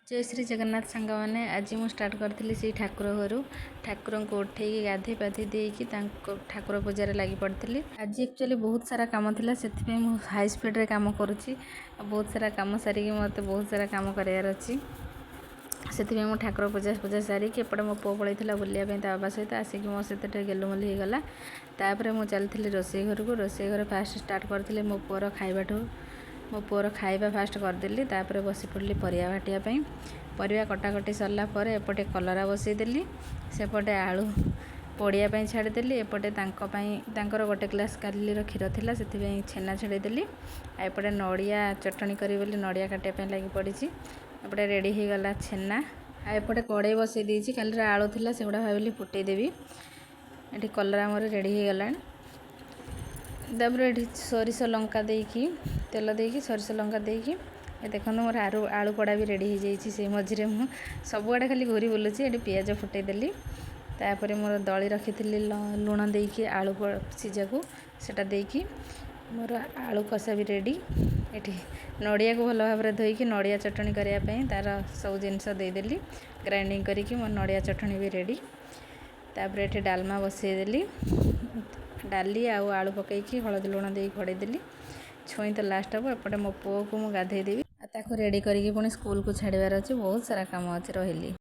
जय श्री जगन्नाथ सांग मैंने आज मुझे स्टार्ट करी से ठाकुर घर ठाकुर को उठे गाधे पाधे देकी ठाकुर पूजार लगी पड़ी। आज एक्चुअली बहुत सारा काम था से हाई स्पीड रे काम करुँची बहुत सारा काम सारिकी मत बहुत सारा काम करार अच्छी से ठाकुर पूजा पूजा सारिकी एपटे मो पु पलैला बुलायापी बाबा सहित आसिक मो सहित गेलुमली होगला। तापर मुझे चलती रोसई घर को रोसई घर फास्ट स्टार्ट करी मो पुअर खाइबाठू मो पुअर खाइबा फास्ट करदेली। तापर बसी पड़ी परिया बाटियापाई परिया कटाकटी सरलापर एपटे कलरा बसईदेली सेपटे आलू पोड़ियापाई छाड़देली एपटे तांकर गोटे ग्लास कालीर क्षीर थिला से छेना छड़ेदेली। एपटे नड़िया चटणी करी बोली नड़िया काटियापाई लगी पड़ी एपटे रेडी हो गला छेना। एपटे कड़े बसई देइछि कालीर आलू थिला सेगुड़ा भाविली फुटईदेवी ये कलरा मोर रेडी हो गला। तापर ये सोरिष लंका देकी तेल देकी सोरिष लंका देकी देखो मोर आलू पड़ा भी रेडी हो जाइए से मझे मु सबुआड़े खाली घूरी बुलूची ये पियाज फुटईदेली। तापर मोर दली रखी लुण देकी आलू सीझा को सेटा देकी मोर आलू कषा भी रेडी। ये नड़िया को भल भाव में धोईकी नड़िया चटणी करने तार सब जिनस देदेली ग्राइंडिंग करी मोर नड़िया चटणी भी रेडी। तापर ये डालमा बसईदेली डाली आलू पकईकी हलदी लुण दे घड़ेदेली छुई तो लास्ट हम एपटे मो पुओ को मुझे गाधेदेवी ताको रेडी करी पुणी स्कूल को छाड़बार अच्छे बहुत सारा काम अच्छे रही।